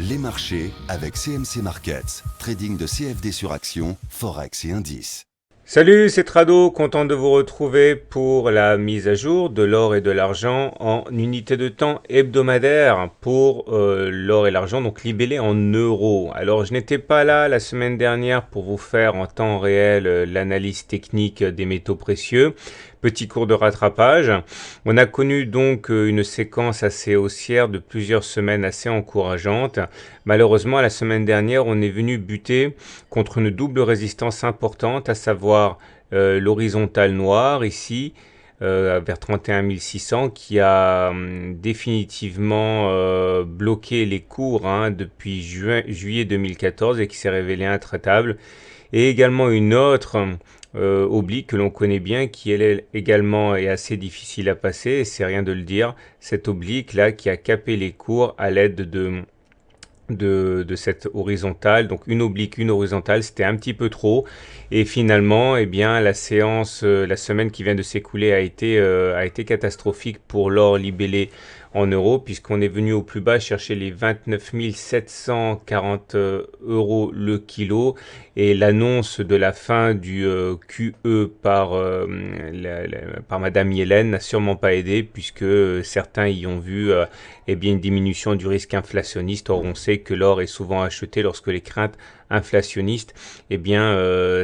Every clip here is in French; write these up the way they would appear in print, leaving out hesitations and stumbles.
Les marchés avec CMC Markets, trading de CFD sur action, Forex et indices. Salut, c'est Trado, content de vous retrouver pour la mise à jour de l'or et de l'argent en unité de temps hebdomadaire pour l'or et l'argent, donc libellé en euros. Alors, je n'étais pas là la semaine dernière pour vous faire en temps réel l'analyse technique des métaux précieux. Petit cours de rattrapage. On a connu donc une séquence assez haussière de plusieurs semaines assez encourageante. Malheureusement, la semaine dernière, on est venu buter contre une double résistance importante, à savoir l'horizontale noire ici, vers 31 600, qui a définitivement bloqué les cours depuis juillet 2014 et qui s'est révélée intraitable. Et également une autre oblique que l'on connaît bien, qui elle également est assez difficile à passer, c'est rien de le dire, cette oblique là qui a capé les cours à l'aide de cette horizontale, donc une oblique, une horizontale, c'était un petit peu trop, et finalement, eh bien, la séance, la semaine qui vient de s'écouler a été catastrophique pour l'or libellé en euros, puisqu'on est venu au plus bas chercher les 29 740 euros le kilo, et l'annonce de la fin du QE par Madame Yellen n'a sûrement pas aidé, puisque certains y ont vu eh bien, une diminution du risque inflationniste. Or, on sait que l'or est souvent acheté lorsque les craintes inflationnistes eh bien,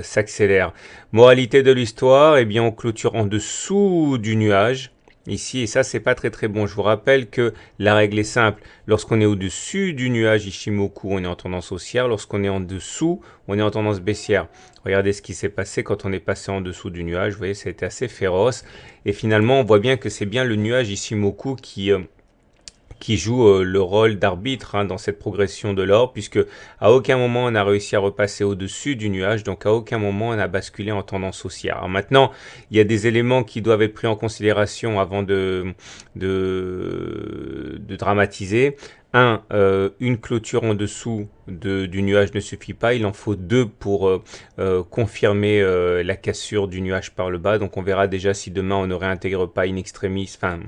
s'accélèrent. Moralité de l'histoire, eh bien, on clôture en dessous du nuage ici, et ça c'est pas très bon. Je vous rappelle que la règle est simple: lorsqu'on est au-dessus du nuage Ishimoku, on est en tendance haussière; lorsqu'on est en dessous, on est en tendance baissière. Regardez ce qui s'est passé quand on est passé en dessous du nuage, vous voyez, ça a été assez féroce, et finalement on voit bien que c'est bien le nuage Ishimoku qui joue le rôle d'arbitre dans cette progression de l'or, puisque à aucun moment on a réussi à repasser au-dessus du nuage, donc à aucun moment on a basculé en tendance haussière. Alors maintenant, il y a des éléments qui doivent être pris en considération avant de dramatiser. Une clôture en dessous du nuage ne suffit pas, il en faut deux pour confirmer la cassure du nuage par le bas. Donc on verra déjà si demain on ne réintègre pas in extremis, enfin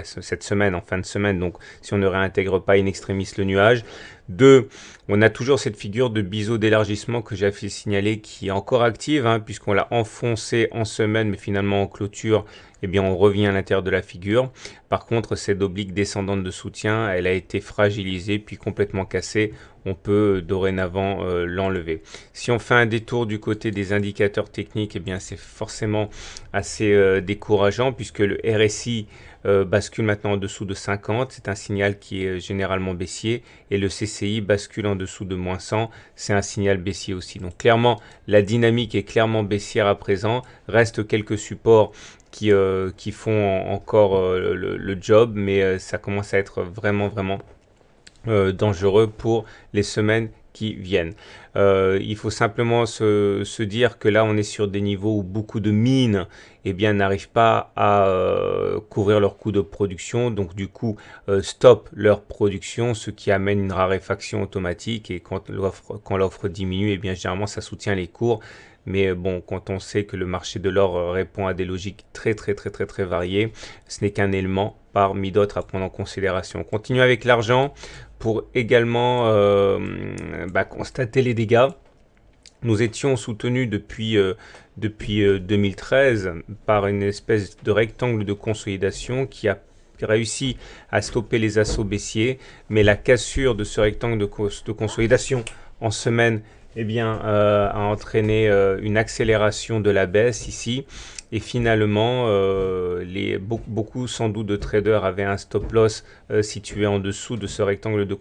cette semaine, en fin de semaine, donc si on ne réintègre pas in extremis le nuage. Deux, on a toujours cette figure de biseau d'élargissement que j'ai fait signaler, qui est encore active, puisqu'on l'a enfoncé en semaine, mais finalement en clôture, eh bien on revient à l'intérieur de la figure. Par contre, cette oblique descendante de soutien, elle a été fragilisée puis complètement cassée. On peut dorénavant l'enlever. Si on fait un détour du côté des indicateurs techniques, eh bien c'est forcément assez décourageant, puisque le RSI bascule maintenant en dessous de 50, c'est un signal qui est généralement baissier, et le CCI bascule en dessous de moins 100, c'est un signal baissier aussi. Donc clairement, la dynamique est clairement baissière à présent. Reste quelques supports qui font encore le job, mais ça commence à être vraiment dangereux pour les semaines qui viennent. Il faut simplement se dire que là on est sur des niveaux où beaucoup de mines n'arrivent pas à couvrir leurs coûts de production, donc du coup stoppent leur production, ce qui amène une raréfaction automatique, et quand l'offre diminue, généralement ça soutient les cours. Mais bon, quand on sait que le marché de l'or répond à des logiques très variées, ce n'est qu'un élément parmi d'autres à prendre en considération. On continue avec l'argent pour également constater les dégâts. Nous étions soutenus depuis 2013 par une espèce de rectangle de consolidation qui a réussi à stopper les assauts baissiers, mais la cassure de ce rectangle de consolidation en semaine a entraîné une accélération de la baisse ici, et finalement beaucoup sans doute de traders avaient un stop loss situé en dessous de ce rectangle de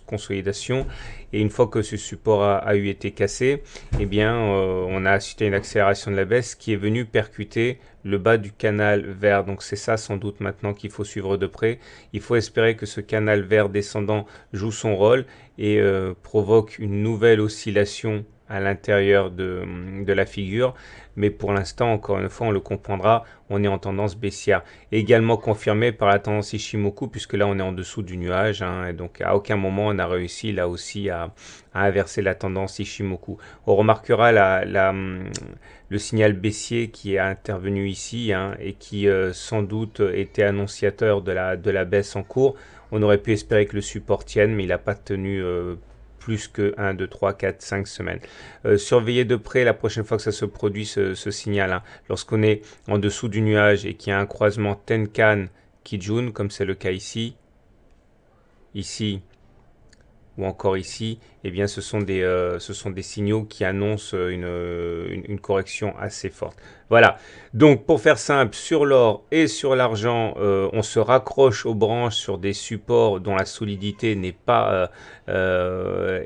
consolidation, et une fois que ce support a eu été cassé, on a assisté à une accélération de la baisse qui est venue percuter le bas du canal vert. Donc c'est ça sans doute maintenant qu'il faut suivre de près. Il faut espérer que ce canal vert descendant joue son rôle et provoque une nouvelle oscillation à l'intérieur de la figure, mais pour l'instant, encore une fois, on le comprendra, on est en tendance baissière, également confirmé par la tendance Ishimoku, puisque là on est en dessous du nuage, et donc à aucun moment on a réussi là aussi à inverser la tendance Ishimoku. On remarquera le signal baissier qui est intervenu ici, et qui sans doute était annonciateur de la baisse en cours. On aurait pu espérer que le support tienne, mais il n'a pas tenu plus que 1, 2, 3, 4, 5 semaines. Surveillez de près la prochaine fois que ça se produit ce signal, hein. Lorsqu'on est en dessous du nuage et qu'il y a un croisement Tenkan Kijun, comme c'est le cas ici, ou encore ici, eh bien ce sont des signaux qui annoncent une correction assez forte. Voilà, donc pour faire simple, sur l'or et sur l'argent, on se raccroche aux branches sur des supports dont la solidité n'est pas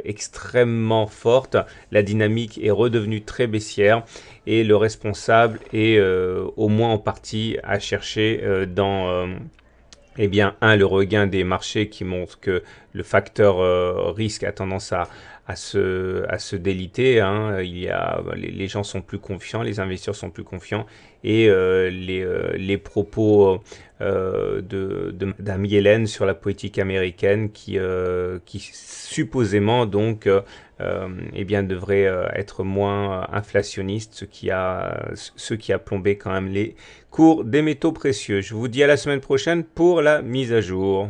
extrêmement forte. La dynamique est redevenue très baissière et le responsable est au moins en partie à chercher dans... Eh bien, le regain des marchés qui montre que le facteur risque a tendance à se déliter, hein. Les gens sont plus confiants, les investisseurs sont plus confiants et les propos de Madame Yellen sur la politique américaine qui supposément donc eh bien devrait être moins inflationniste, ce qui a plombé quand même les cours des métaux précieux. Je vous dis à la semaine prochaine pour la mise à jour.